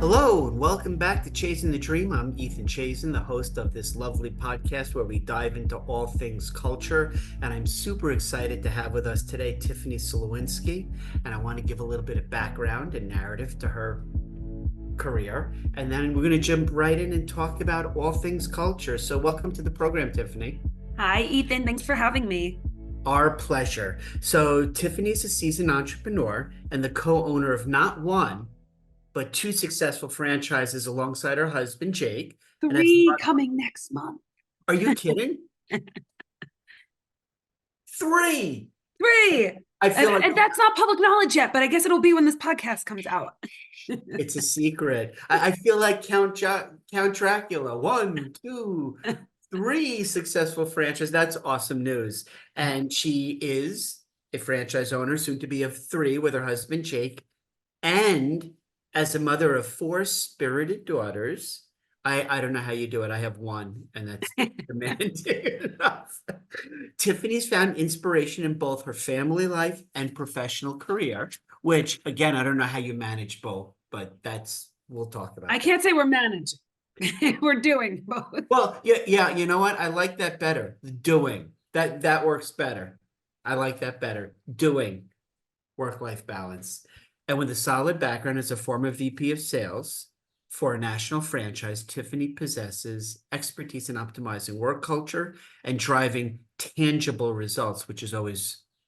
Hello and welcome back to Chazin-the-Dream. I'm Ethan Chazin, the host of this lovely podcast where we dive into all things culture. And I'm super excited to have with us today Tiffany Slowinski. And I want to give a little bit of background and narrative to her career. And then we're going to jump right in and talk about all things culture. So welcome to the program, Tiffany. Hi, Ethan. Thanks for having me. Our pleasure. So Tiffany's a seasoned entrepreneur and the co-owner of not one, but two successful franchises alongside her husband, Jake. And that's, Three coming next month. are you kidding? Three. Three. I feel like And that's not public knowledge yet, but I guess it'll be when this podcast comes out. it's a secret. I feel like Count Dracula. One, two, three successful franchises. That's awesome news. And she is a franchise owner, soon to be of three, with her husband, Jake. And as a mother of four spirited daughters, I don't know how you do it. I have one, and that's demanding enough. Tiffany's found inspiration in both her family life and professional career, which again, I don't know how you manage both, but we'll talk about I that. can't say we're managing. We're doing both. Well, yeah, you know what? I like that better. Doing. That works better. I like that better. Doing. Work-life balance. And with a solid background as a former VP of sales for a national franchise, Tiffany possesses expertise in optimizing work culture and driving tangible results, which is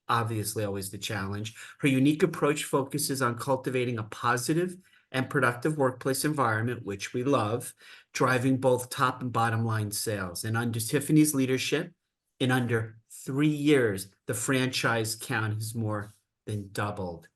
obviously always the challenge. Her unique approach focuses on cultivating a positive and productive workplace environment, which we love, driving both top and bottom line sales. And under Tiffany's leadership, in under 3 years, the franchise count has more than doubled.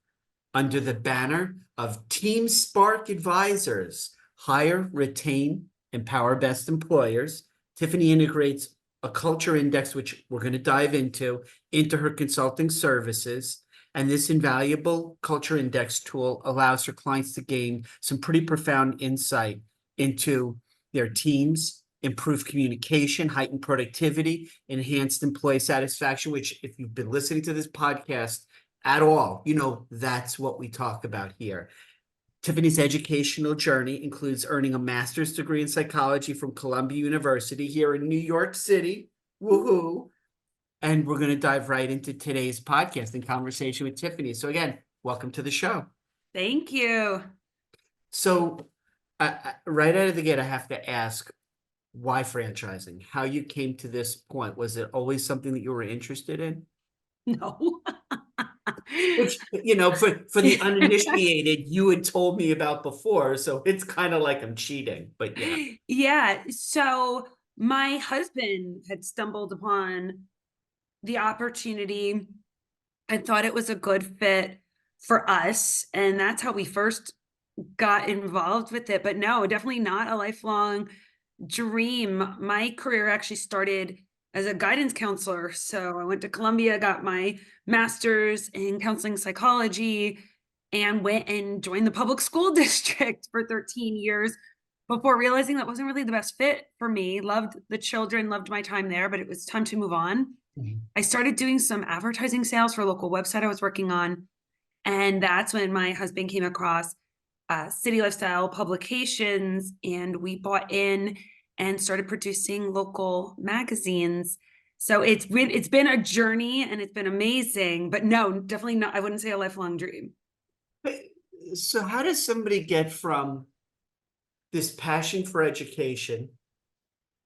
Under the banner of Team Spark Advisors, hire, retain, empower best employers, Tiffany integrates a culture index, which we're going to dive into her consulting services. And this invaluable culture index tool allows her clients to gain some pretty profound insight into their teams, improve communication, heighten productivity, enhanced employee satisfaction, which if you've been listening to this podcast at all, that's what we talk about here. Tiffany's educational journey includes earning a master's degree in psychology from Columbia University here in New York City. Woohoo. And we're going to dive right into today's podcast and conversation with Tiffany. So again, welcome to the show. Thank you. So right out of the gate, I have to ask, why franchising? How you came to this point? Was it always something that you were interested in? No. Which, for the uninitiated, you had told me about before, so it's kind of like I'm cheating, but yeah. Yeah. So my husband had stumbled upon the opportunity and thought it was a good fit for us. And that's how we first got involved with it. But no, definitely not a lifelong dream. My career actually started as a guidance counselor. So I went to Columbia, got my master's in counseling psychology, and went and joined the public school district for 13 years before realizing that wasn't really the best fit for me. Loved the children, loved my time there, but it was time to move on. I started doing some advertising sales for a local website I was working on. And that's when my husband came across City Lifestyle Publications, and we bought in and started producing local magazines. So it's been a journey and it's been amazing, but no, definitely not. I wouldn't say a lifelong dream. So how does somebody get from this passion for education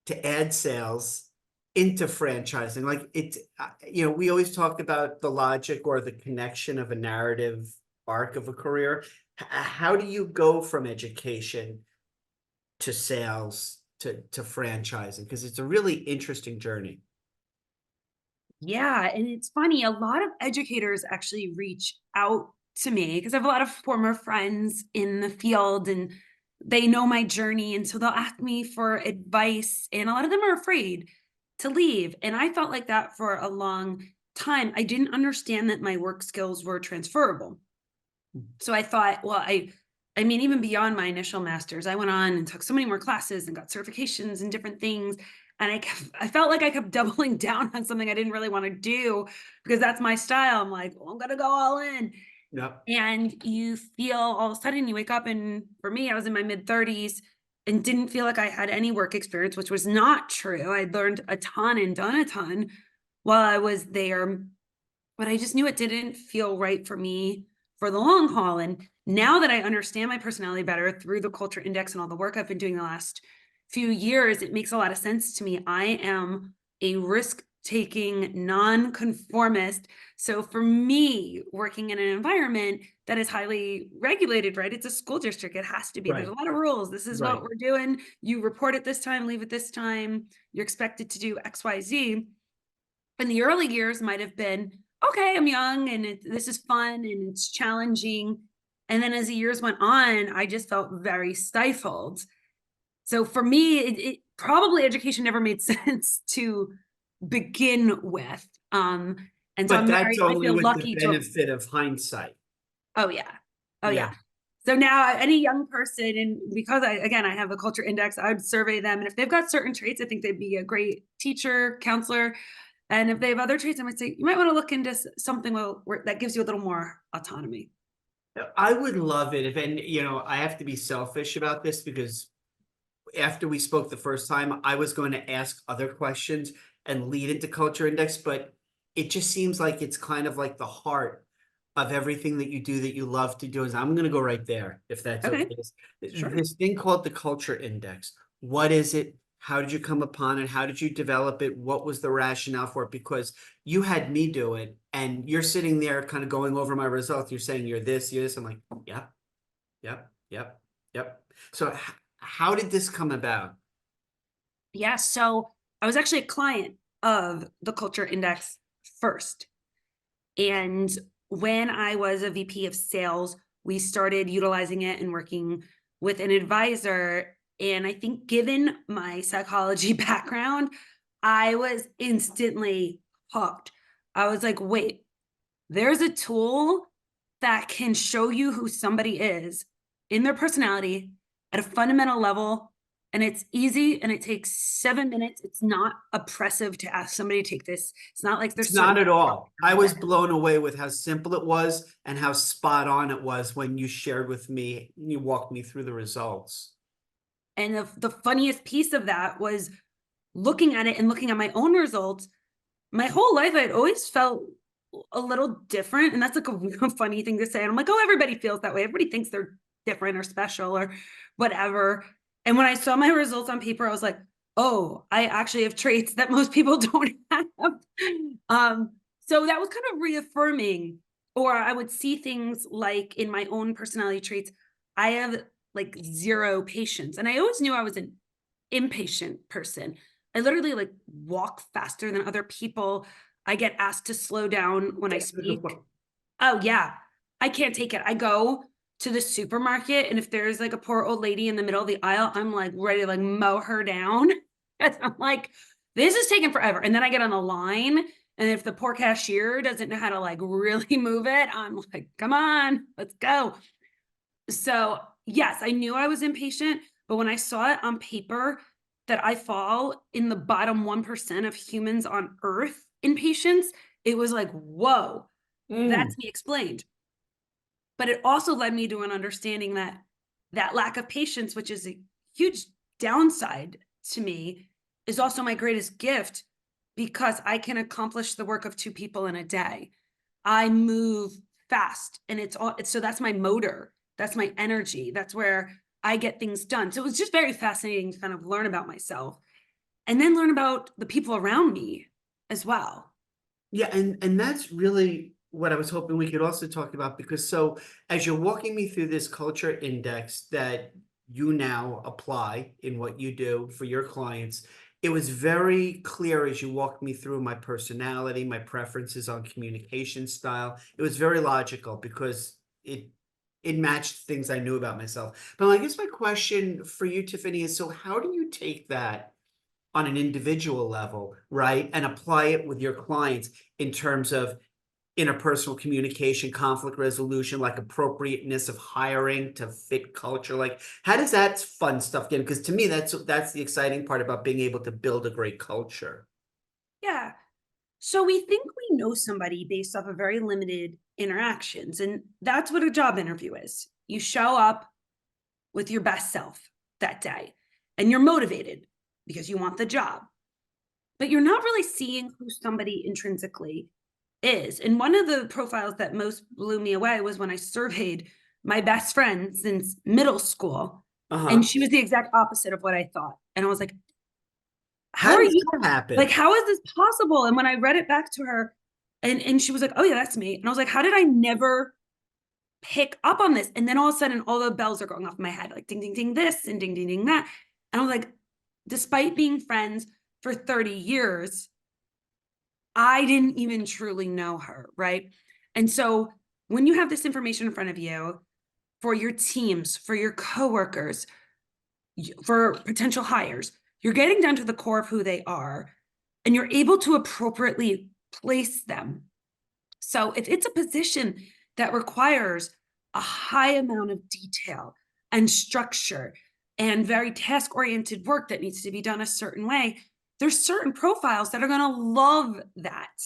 to ad sales into franchising? Like we always talk about the logic or the connection of a narrative arc of a career. How do you go from education to sales to franchising? Because it's a really interesting journey. Yeah, and it's funny, a lot of educators actually reach out to me because I have a lot of former friends in the field and they know my journey. And so they'll ask me for advice, and a lot of them are afraid to leave. And I felt like that for a long time. I didn't understand that my work skills were transferable. So I thought, well, I mean, even beyond my initial master's, I went on and took so many more classes and got certifications and different things. And I felt like I kept doubling down on something I didn't really want to do because that's my style. I'm like, well, I'm going to go all in. Yep. And you feel all of a sudden you wake up, and for me, I was in my mid-30s and didn't feel like I had any work experience, which was not true. I'd learned a ton and done a ton while I was there, but I just knew it didn't feel right for me for the long haul. And now that I understand my personality better through the culture index and all the work I've been doing the last few years, it makes a lot of sense to me. I am a risk taking nonconformist. So for me, working in an environment that is highly regulated, right? It's a school district. It has to be. There's a Right. lot of rules. This is what Right. we're doing. You report at this time, leave at this time. You're expected to do XYZ. In the early years might have been, okay, I'm young and this is fun and it's challenging. And then as the years went on, I just felt very stifled. So for me, it probably education never made sense to begin with. And so But that's I only feel with the lucky to have, benefit of hindsight. oh yeah. Oh Yeah. yeah. So now any young person, and because I have a culture index, I would survey them. And if they've got certain traits, I think they'd be a great teacher, counselor. And if they have other traits, I might say, you might want to look into something that gives you a little more autonomy. I would love it if, and I have to be selfish about this because after we spoke the first time, I was going to ask other questions and lead into culture index, but it just seems like it's kind of like the heart of everything that you do that you love to do. Is I'm going to go right there, if that's Okay, okay. sure. This thing called the culture index. What is it? How did you come upon it? How did you develop it? What was the rationale for it? Because you had me do it and you're sitting there kind of going over my results. You're saying you're this, you're this. I'm like, yep, yep, yep, yep. So how did this come about? Yeah. So I was actually a client of the culture index first. And when I was a VP of sales, we started utilizing it and working with an advisor. And I think, given my psychology background, I was instantly hooked. I was like, wait, there's a tool that can show you who somebody is in their personality at a fundamental level. And it's easy and it takes 7 minutes. It's not oppressive to ask somebody to take this. It's not like It's there's certain not at all. I was that. blown away with how simple it was and how spot on it was when you shared with me, you walked me through the results. And the funniest piece of that was looking at it and looking at my own results. My whole life, I'd always felt a little different. And that's like a funny thing to say. And I'm like, oh, everybody feels that way. Everybody thinks they're different or special or whatever. And when I saw my results on paper, I was like, oh, I actually have traits that most people don't have. So that was kind of reaffirming. Or I would see things like in my own personality traits, I have like zero patience. And I always knew I was an impatient person. I literally like walk faster than other people. I get asked to slow down when I speak. Oh yeah. I can't take it. I go to the supermarket, and if there's like a poor old lady in the middle of the aisle, I'm like ready to like mow her down. I'm like, this is taking forever. And then I get on the line, and if the poor cashier doesn't know how to like really move it, I'm like, come on, let's go. So yes, I knew I was impatient, but when I saw it on paper that I fall in the bottom 1% of humans on earth in patience, it was like, whoa, Mm. that's me explained. But it also led me to an understanding that that lack of patience, which is a huge downside to me, is also my greatest gift, because I can accomplish the work of two people in a day. I move fast, and so that's my motor. That's my energy. That's where I get things done. So it was just very fascinating to kind of learn about myself and then learn about the people around me as well. Yeah, and that's really what I was hoping we could also talk about because so as you're walking me through this culture index that you now apply in what you do for your clients, it was very clear as you walked me through my personality, my preferences on communication style. It was very logical because it matched things I knew about myself. But I guess my question for you, Tiffany, is so how do you take that on an individual level, right? And apply it with your clients in terms of interpersonal communication, conflict resolution, like appropriateness of hiring to fit culture. Like, how does that fun stuff get? Because to me, that's the exciting part about being able to build a great culture. Yeah. So we think we know somebody based off a very limited interactions. And that's what a job interview is. You show up with your best self that day and you're motivated because you want the job, but you're not really seeing who somebody intrinsically is. And one of the profiles that most blew me away was when I surveyed my best friend since middle school. And she was the exact opposite of what I thought. And I was like, How are does you that happen? like, how is this possible? And when I read it back to her, and she was like, oh yeah, that's me. And I was like, how did I never pick up on this? And then all of a sudden, all the bells are going off in my head, like ding, ding, ding, this and ding, ding, ding, that. And I was like, despite being friends for 30 years, I didn't even truly know her, right? And so when you have this information in front of you for your teams, for your coworkers, for potential hires, you're getting down to the core of who they are, and you're able to appropriately place them. So if it's a position that requires a high amount of detail and structure and very task-oriented work that needs to be done a certain way, there's certain profiles that are going to love that.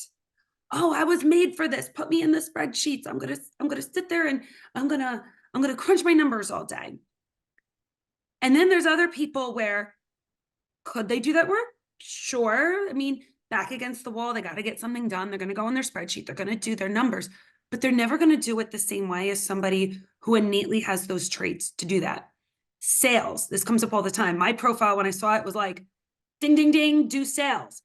Oh, I was made for this. Put me in the spreadsheets. I'm gonna sit there and I'm gonna crunch my numbers all day. And then there's other people where could they do that work? Sure. I mean, back against the wall, they got to get something done. They're going to go on their spreadsheet. They're going to do their numbers, but they're never going to do it the same way as somebody who innately has those traits to do that. Sales, this comes up all the time. My profile, when I saw it, was like, ding, ding, ding, do sales.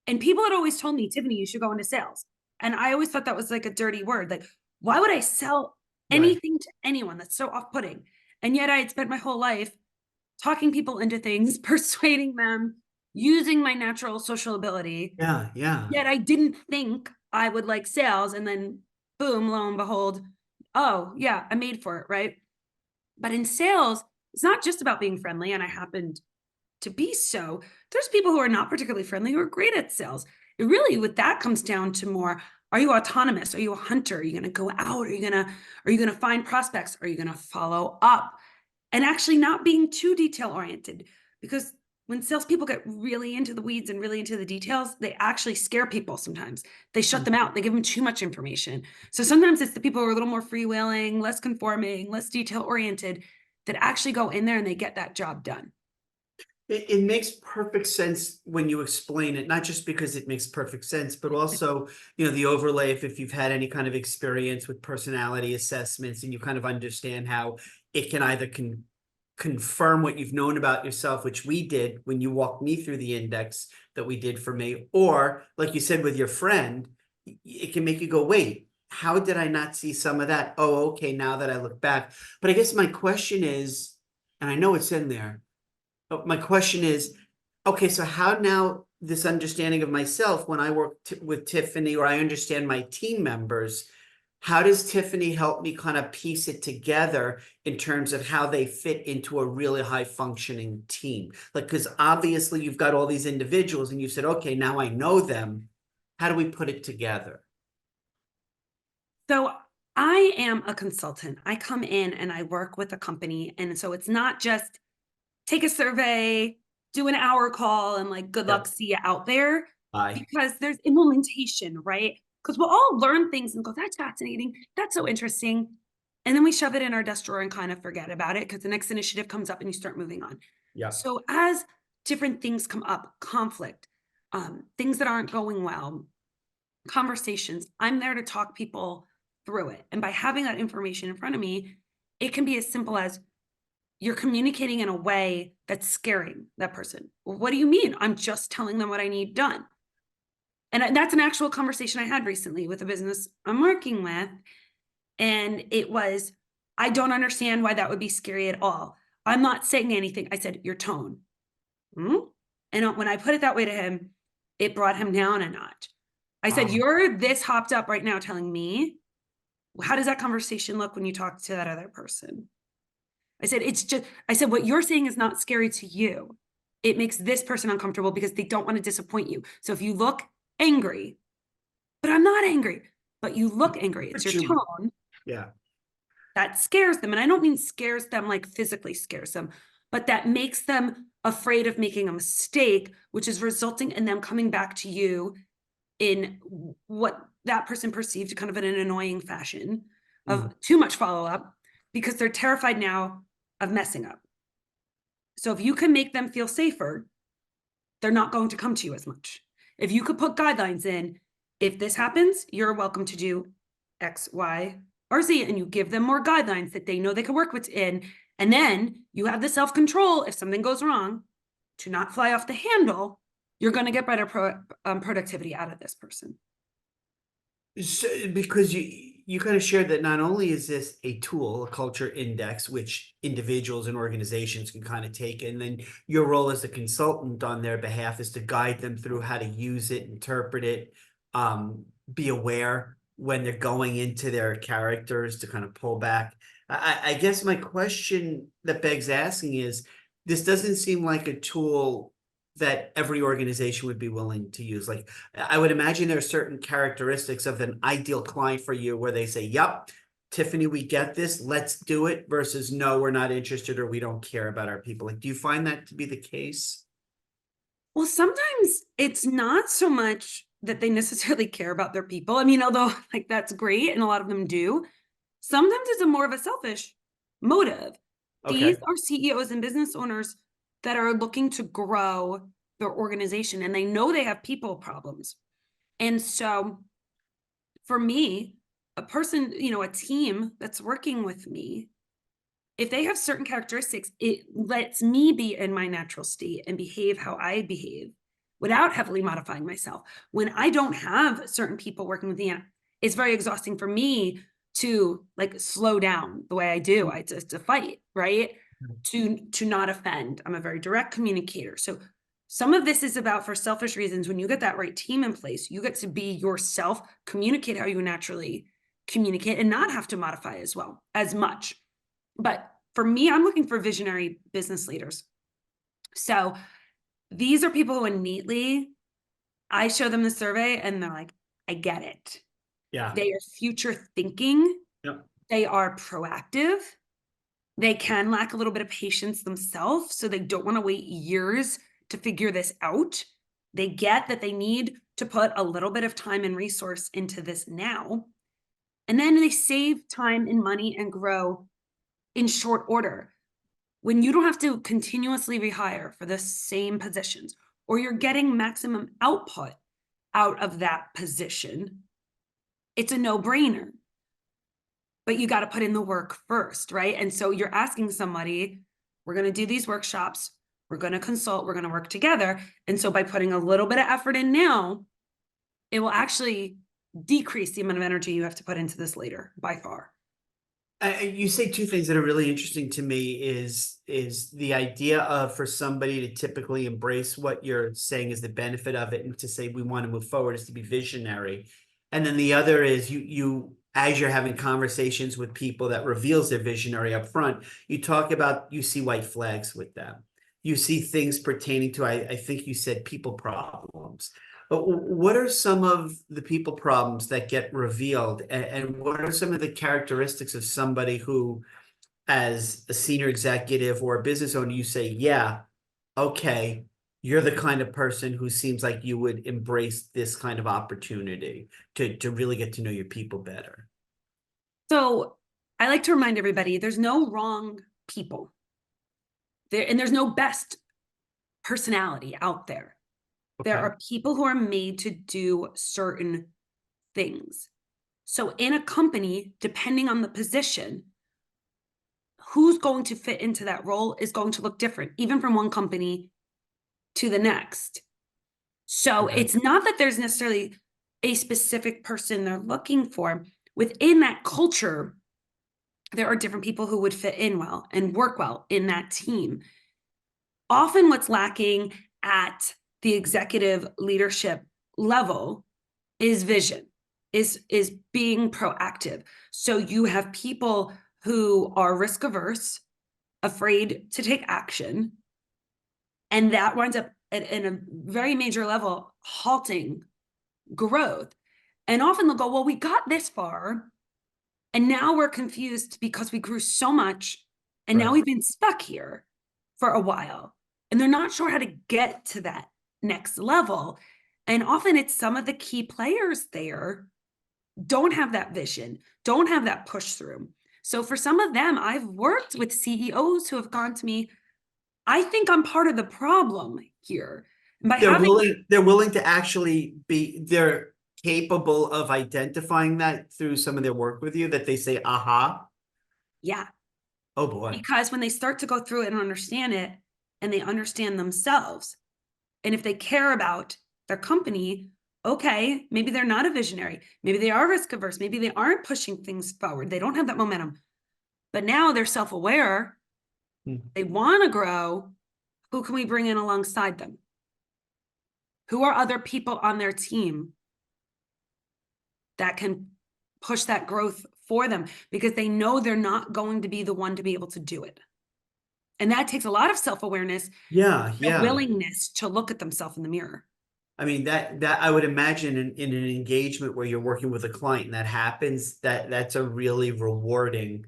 And people had always told me, Tiffany, you should go into sales. And I always thought that was like a dirty word. Like, why would I sell anything to anyone? That's so off-putting. And yet I had spent my whole life talking people into things, persuading them, using my natural social ability. Yeah. Yet I didn't think I would like sales. And then boom, lo and behold, oh yeah, I'm made for it, right? But in sales, it's not just about being friendly. And I happened to be so. There's people who are not particularly friendly who are great at sales. It really, with that, comes down to more, are you autonomous? Are you a hunter? Are you going to go out? Are you going to find prospects? Are you going to follow up? And actually not being too detail oriented, because when salespeople get really into the weeds and really into the details, they actually scare people sometimes. They shut them out. They give them too much information. So sometimes it's the people who are a little more freewheeling, less conforming, less detail oriented that actually go in there and they get that job done. It makes perfect sense when you explain it, not just because it makes perfect sense, but also, the overlay if you've had any kind of experience with personality assessments and you kind of understand how it can either confirm what you've known about yourself, which we did when you walked me through the index that we did for me, or like you said with your friend, it can make you go, wait, how did I not see some of that? Oh, okay, now that I look back. But I guess my question is, and I know it's in there, but my question is, okay, so how now this understanding of myself when I work with Tiffany, or I understand my team members, how does Tiffany help me kind of piece it together in terms of how they fit into a really high functioning team? Like, because obviously you've got all these individuals and you said, okay, now I know them. How do we put it together? So I am a consultant. I come in and I work with a company. And so it's not just take a survey, do an hour call, and like, good luck, see you out there. Bye. Because there's implementation, right? Because we'll all learn things and go, that's fascinating. That's so interesting. And then we shove it in our desk drawer and kind of forget about it because the next initiative comes up and you start moving on. Yeah. So as different things come up, conflict, things that aren't going well, conversations, I'm there to talk people through it. And by having that information in front of me, it can be as simple as you're communicating in a way that's scaring that person. Well, what do you mean? I'm just telling them what I need done. And that's an actual conversation I had recently with a business I'm working with. And it was, I don't understand why that would be scary at all. I'm not saying anything. I said, your tone. And when I put it that way to him, it brought him down a notch. I said, you're this hopped up right now telling me, how does that conversation look when you talk to that other person? I said, what you're saying is not scary to you. It makes this person uncomfortable because they don't want to disappoint you. So if you look angry, but I'm not angry, but you look angry, it's your tone. Yeah. That scares them. And I don't mean scares them like physically scares them, but that makes them afraid of making a mistake, which is resulting in them coming back to you in what that person perceived kind of in an annoying fashion of Mhm. too much follow-up because they're terrified now of messing up. So if you can make them feel safer, they're not going to come to you as much. If you could put guidelines in, if this happens, you're welcome to do X, Y, or Z, and you give them more guidelines that they know they can work within. And then you have the self-control if something goes wrong to not fly off the handle, you're going to get better productivity out of this person. So, because you kind of shared that not only is this a tool, a culture index, which individuals and organizations can kind of take, and then your role as a consultant on their behalf is to guide them through how to use it, interpret it, be aware when they're going into their characters to kind of pull back. I guess my question that begs asking is, this doesn't seem like a tool that every organization would be willing to use. Like, I would imagine there are certain characteristics of an ideal client for you where they say, yep, Tiffany, we get this, let's do it, versus no, we're not interested or we don't care about our people. Like, do you find that to be the case? Well, sometimes it's not so much that they necessarily care about their people. I mean, although like that's great and a lot of them do, sometimes it's a more of a selfish motive. These Okay. are CEOs and business owners that are looking to grow their organization and they know they have people problems. And so for me, a person, a team that's working with me, if they have certain characteristics, it lets me be in my natural state and behave how I behave without heavily modifying myself. When I don't have certain people working with me, it's very exhausting for me to like slow down the way I do. I just to fight, right? To not offend. I'm a very direct communicator. So some of this is about for selfish reasons. When you get that right team in place, you get to be yourself, communicate how you naturally communicate and not have to modify as much. But for me, I'm looking for visionary business leaders. So these are people who innately, I show them the survey and they're like, I get it. Yeah. They are future thinking. Yep. They are proactive. They can lack a little bit of patience themselves. So they don't want to wait years to figure this out. They get that they need to put a little bit of time and resource into this now. And then they save time and money and grow in short order. When you don't have to continuously rehire for the same positions, or you're getting maximum output out of that position, it's a no-brainer. But you got to put in the work first, right? And so you're asking somebody, we're going to do these workshops, we're going to consult, we're going to work together. And so by putting a little bit of effort in now, it will actually decrease the amount of energy you have to put into this later by far. You say two things that are really interesting to me is the idea of for somebody to typically embrace what you're saying is the benefit of it and to say we want to move forward is to be visionary. And then the other is you as you're having conversations with people that reveals their visionary up front, you talk about you see white flags with them. You see things pertaining to I think you said people problems. But what are some of the people problems that get revealed, and what are some of the characteristics of somebody who, as a senior executive or a business owner, you say, yeah, okay, you're the kind of person who seems like you would embrace this kind of opportunity to really get to know your people better. So I like to remind everybody there's no wrong people there, and there's no best personality out there. There Okay. are people who are made to do certain things. So in a company, depending on the position, who's going to fit into that role is going to look different, even from one company to the next. So Okay. it's not that there's necessarily a specific person they're looking for. Within that culture, there are different people who would fit in well and work well in that team. Often what's lacking at the executive leadership level is vision, is being proactive. So you have people who are risk averse, afraid to take action, and that winds up in a very major level halting growth. And often they'll go, well, we got this far, and now we're confused because we grew so much, and now Right. we've been stuck here for a while. And they're not sure how to get to that next level. And often it's some of the key players there don't have that vision, don't have that push through. So for some of them, I've worked with CEOs who have gone to me, I think I'm part of the problem here. And by having, They're willing to actually they're capable of identifying that through some of their work with you, that they say, aha, yeah, oh boy. because when they start to go through it and understand it, and they understand themselves, and if they care about their company, okay, maybe they're not a visionary, maybe they are risk averse, maybe they aren't pushing things forward, they don't have that momentum, but now they're self-aware, they want to grow. Who can we bring in alongside them? Who are other people on their team that can push that growth for them, because they know they're not going to be the one to be able to do it. And that takes a lot of self-awareness, Yeah, a yeah. willingness to look at themselves in the mirror. I mean, that I would imagine in an engagement where you're working with a client and that happens, that's a really rewarding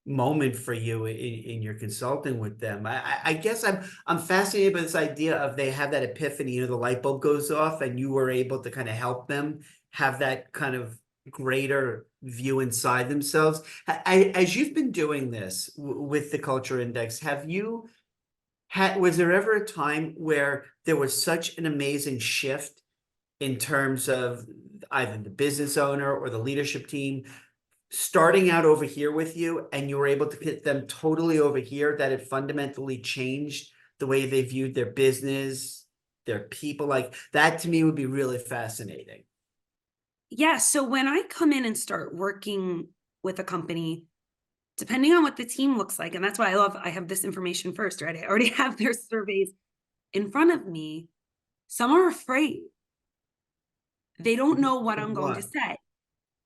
moment for you in your consulting with them. I guess I'm fascinated by this idea of they have that epiphany, you know, the light bulb goes off and you were able to kind of help them have that kind of greater view inside themselves. As you've been doing this with the Culture Index, have you was there ever a time where there was such an amazing shift in terms of either the business owner or the leadership team starting out over here with you, and you were able to get them totally over here, that it fundamentally changed the way they viewed their business, their people? Like that to me would be really fascinating. Yeah, so when I come in and start working with a company, depending on what the team looks like, and that's why I have this information first, right? I already have their surveys in front of me. Some are afraid. They don't know what I'm going to What? say.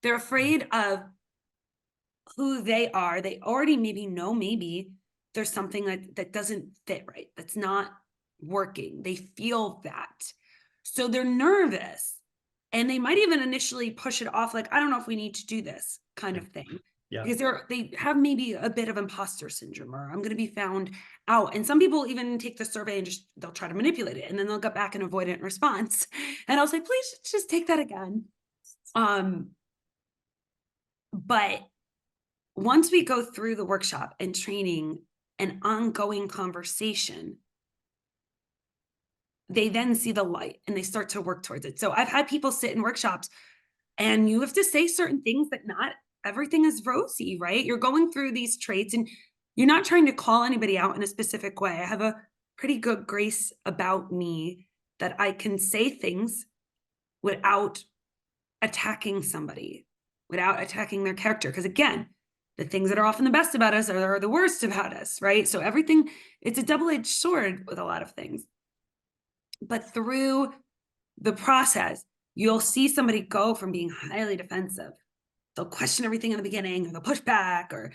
They're afraid of who they are. They already maybe know maybe there's something that doesn't fit right, that's not working. They feel that. So they're nervous. And they might even initially push it off, like, I don't know if we need to do this kind of thing. Yeah. Because they have maybe a bit of imposter syndrome, or I'm going to be found out. And some people even take the survey and they'll try to manipulate it, and then they'll get back an avoidant response. And I'll say, please just take that again. But once we go through the workshop and training and ongoing conversation, they then see the light and they start to work towards it. So I've had people sit in workshops and you have to say certain things, that not everything is rosy, right? You're going through these traits and you're not trying to call anybody out in a specific way. I have a pretty good grace about me that I can say things without attacking somebody, without attacking their character. Because again, the things that are often the best about us are the worst about us, right? So everything, it's a double-edged sword with a lot of things. But through the process, you'll see somebody go from being highly defensive. They'll question everything in the beginning, or they'll push back, or,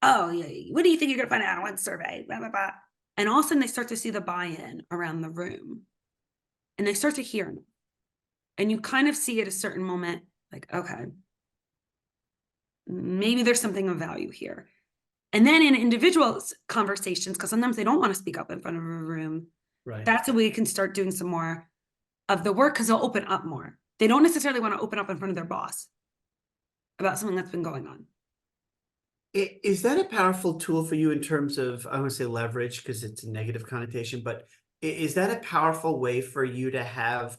oh, yeah, what do you think you're going to find out on one survey? Blah, blah, blah. And all of a sudden they start to see the buy-in around the room, and they start to hear them. And you kind of see at a certain moment, like, okay, maybe there's something of value here. And then in individual conversations, because sometimes they don't want to speak up in front of a room, Right. that's when we can start doing some more of the work, because they'll open up more. They don't necessarily want to open up in front of their boss about something that's been going on. Is that a powerful tool for you in terms of, I want to say leverage because it's a negative connotation, but is that a powerful way for you to have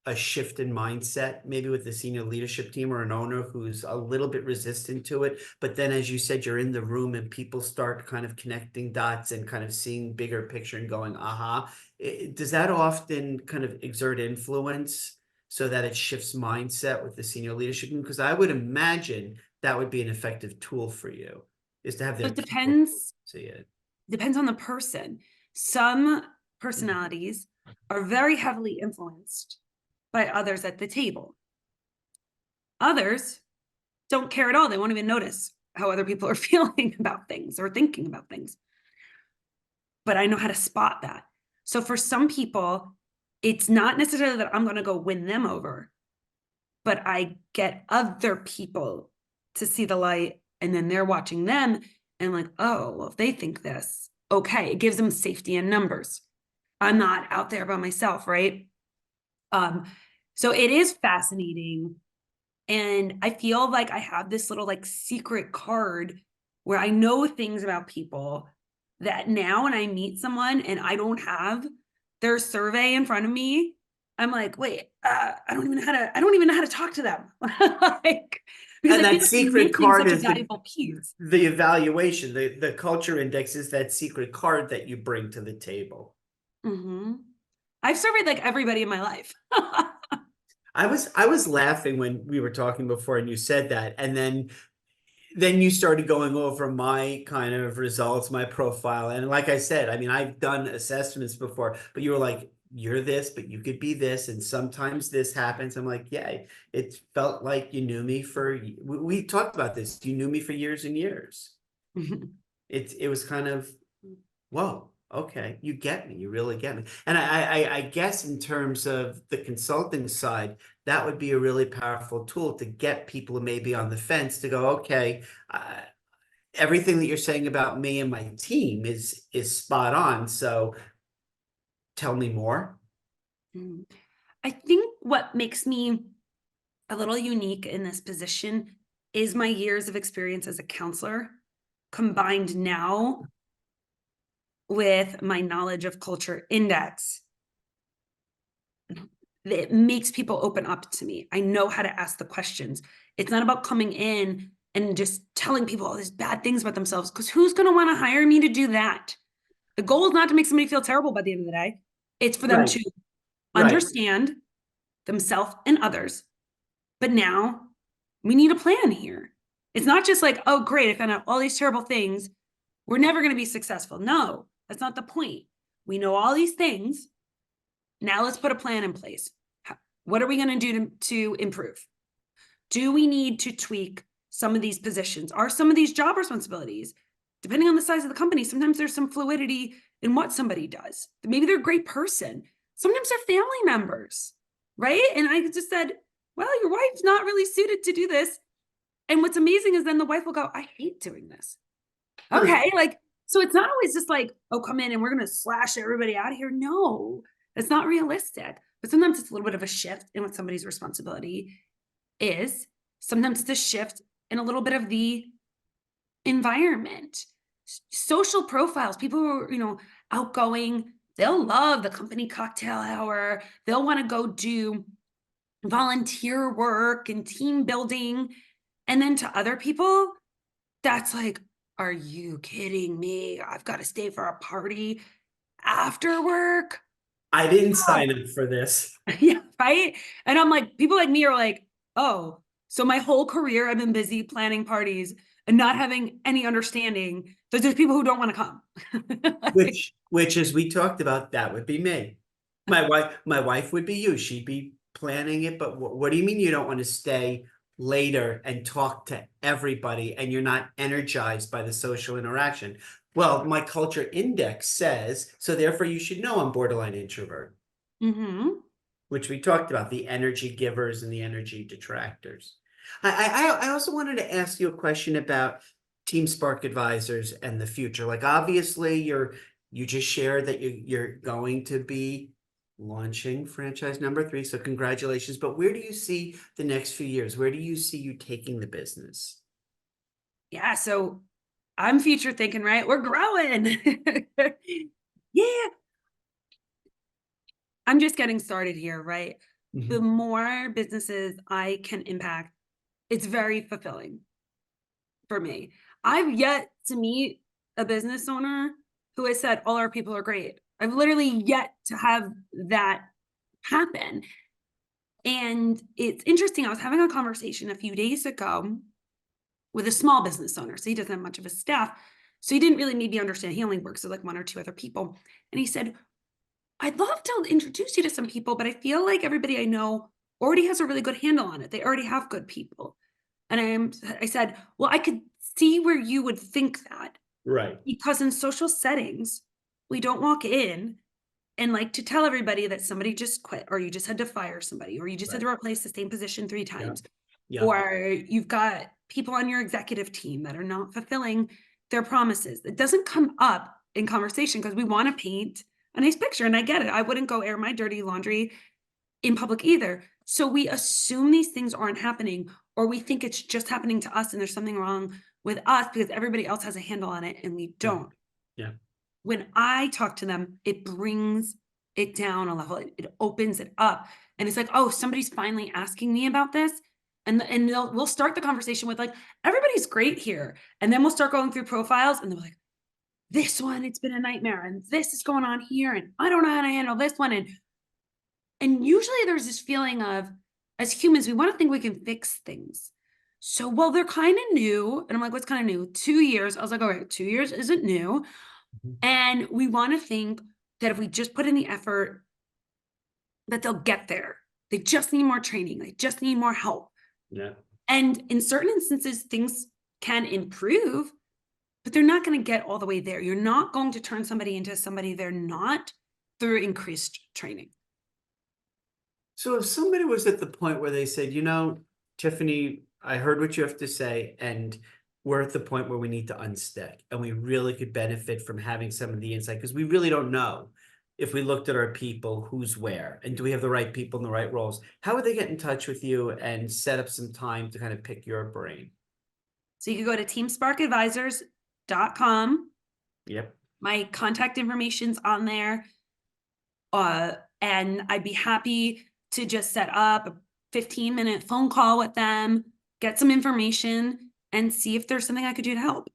a shift in mindset, maybe with the senior leadership team or an owner who's a little bit resistant to it? But then, as you said, you're in the room and people start kind of connecting dots and kind of seeing bigger picture and going, aha. Does that often kind of exert influence so that it shifts mindset with the senior leadership team? Because I would imagine that would be an effective tool for you, is to have So their it people depends. see it. Depends on the person. Some personalities are very heavily influenced by others at the table. Others don't care at all. They won't even notice how other people are feeling about things or thinking about things. But I know how to spot that. So for some people, it's not necessarily that I'm going to go win them over, but I get other people to see the light, and then they're watching them and like, oh, well, if they think this, okay, it gives them safety in numbers. I'm not out there by myself, right? So it is fascinating. And I feel like I have this little like secret card where I know things about people that now when I meet someone and I don't have their survey in front of me, I'm like, wait, I don't even know how to talk to them. Like, because And I feel that like I'm secret missing card such a is valuable piece. the evaluation, the culture index is that secret card that you bring to the table. Hmm. I've surveyed like everybody in my life. I was laughing when we were talking before and you said that, and then you started going over my kind of results, my profile. And like I said, I mean, I've done assessments before, but you were like, you're this, but you could be this. And sometimes this happens. I'm like, yeah, it felt like you knew me we talked about this. You knew me for years and years. It was kind of, whoa, okay, you get me, you really get me. And I guess in terms of the consulting side, that would be a really powerful tool to get people who may be on the fence to go, okay, everything that you're saying about me and my team is spot on. So tell me more. Mm. I think what makes me a little unique in this position is my years of experience as a counselor combined now with my knowledge of culture index. It makes people open up to me. I know how to ask the questions. It's not about coming in and just telling people all these bad things about themselves, because who's going to want to hire me to do that? The goal is not to make somebody feel terrible by the end of the day. It's for them Right, to right. understand themselves and others. But now we need a plan here. It's not just like, oh, great, I found out all these terrible things. We're never going to be successful. No, that's not the point. We know all these things. Now let's put a plan in place. What are we going to do to improve? Do we need to tweak some of these positions? Are some of these job responsibilities, depending on the size of the company, sometimes there's some fluidity in what somebody does. Maybe they're a great person. Sometimes they're family members, right? And I just said, well, your wife's not really suited to do this. And what's amazing is then the wife will go, I hate doing this. Okay. Like, so it's not always just like, oh, come in and we're going to slash everybody out of here. No, it's not realistic. But sometimes it's a little bit of a shift in what somebody's responsibility is. Sometimes it's a shift in a little bit of the environment. Social profiles, people who are, outgoing, they'll love the company cocktail hour. They'll want to go do volunteer work and team building. And then to other people, that's like, are you kidding me? I've got to stay for a party after work. I didn't sign up for this. Yeah, right. And I'm like, people like me are like, oh, so my whole career I've been busy planning parties and not having any understanding that there's people who don't want to come. Like, Which as we talked about, that would be me. My wife would be you. She'd be planning it, but what do you mean you don't want to stay later and talk to everybody and you're not energized by the social interaction? Well, my culture index says, so therefore you should know I'm borderline introvert, mhm. which we talked about, the energy givers and the energy detractors. I also wanted to ask you a question about Team Spark Advisors and the future. Like obviously you just shared that you're going to be launching franchise number 3. So congratulations. But where do you see the next few years? Where do you see you taking the business? Yeah, so I'm future thinking, right? We're growing. Yeah, I'm just getting started here, right? The Mhm. more businesses I can impact, it's very fulfilling for me. I've yet to meet a business owner who has said all our people are great. I've literally yet to have that happen. And it's interesting. I was having a conversation a few days ago with a small business owner. So he doesn't have much of a staff. So he didn't really maybe understand. He only works with like 1 or 2 other people. And he said, I'd love to introduce you to some people, but I feel like everybody I know already has a really good handle on it. They already have good people. And I said, well, I could see where you would think that, Right, because in social settings, we don't walk in and like to tell everybody that somebody just quit, or you just had to fire somebody, or you just had right. to replace the same position 3 Yeah, times, yeah. or you've got people on your executive team that are not fulfilling their promises. It doesn't come up in conversation because we want to paint a nice picture. And I get it. I wouldn't go air my dirty laundry in public either. So we assume these things aren't happening, or we think it's just happening to us and there's something wrong with us because everybody else has a handle on it and we don't. Yeah. When I talk to them, it brings it down a level. It opens it up. And it's like, oh, somebody's finally asking me about this. And we'll start the conversation with like, everybody's great here. And then we'll start going through profiles and they're like, this one, it's been a nightmare. And this is going on here. And I don't know how to handle this one. And usually there's this feeling of, as humans, we want to think we can fix things. So, well, they're kind of new. And I'm like, what's kind of new? 2 years. I was like, all right, 2 years isn't new. And we want to think that if we just put in the effort, that they'll get there. They just need more training. They just need more help. Yeah. And in certain instances, things can improve, but they're not going to get all the way there. You're not going to turn somebody into somebody they're not through increased training. So if somebody was at the point where they said, you know, Tiffany, I heard what you have to say, and we're at the point where we need to unstick, and we really could benefit from having some of the insight, because we really don't know if we looked at our people, who's where, and do we have the right people in the right roles? How would they get in touch with you and set up some time to kind of pick your brain? So you could go to teamsparkadvisors.com. Yep. My contact information's on there. And I'd be happy to just set up a 15-minute phone call with them, get some information, and see if there's something I could do to help.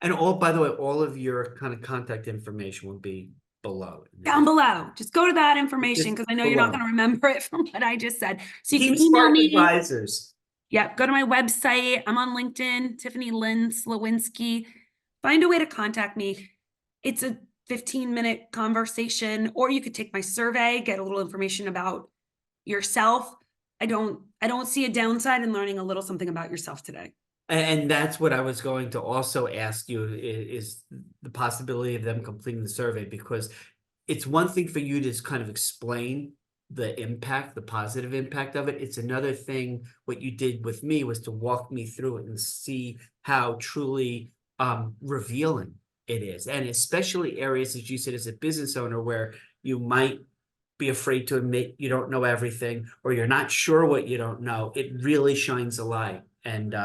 And by the way, all of your kind of contact information will be below. Down below. Just go to that information, because I know you're not below. going to remember it from what I just said. So you Team can email Spark me. Advisors. Yeah, go to my website. I'm on LinkedIn, Tiffany Lynn Slowinski. Find a way to contact me. It's a 15-minute conversation, or you could take my survey, get a little information about yourself. I don't see a downside in learning a little something about yourself today. And that's what I was going to also ask you, is the possibility of them completing the survey, because it's one thing for you to kind of explain the impact, the positive impact of it. It's another thing, what you did with me was to walk me through it and see how truly revealing it is. And especially areas, as you said, as a business owner, where you might be afraid to admit you don't know everything, or you're not sure what you don't know. It really shines a light. And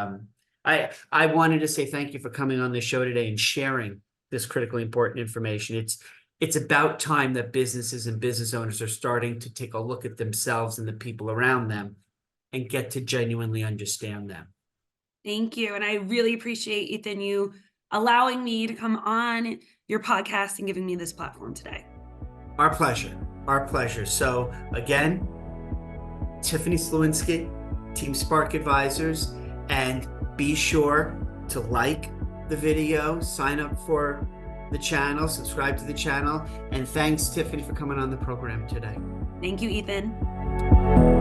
I wanted to say thank you for coming on the show today and sharing this critically important information. It's about time that businesses and business owners are starting to take a look at themselves and the people around them and get to genuinely understand them. Thank you. And I really appreciate, Ethan, you allowing me to come on your podcast and giving me this platform today. Our pleasure. Our pleasure. So again, Tiffany Slowinski, Team Spark Advisors, and be sure to like the video, sign up for the channel, subscribe to the channel, and thanks, Tiffany, for coming on the program today. Thank you, Ethan.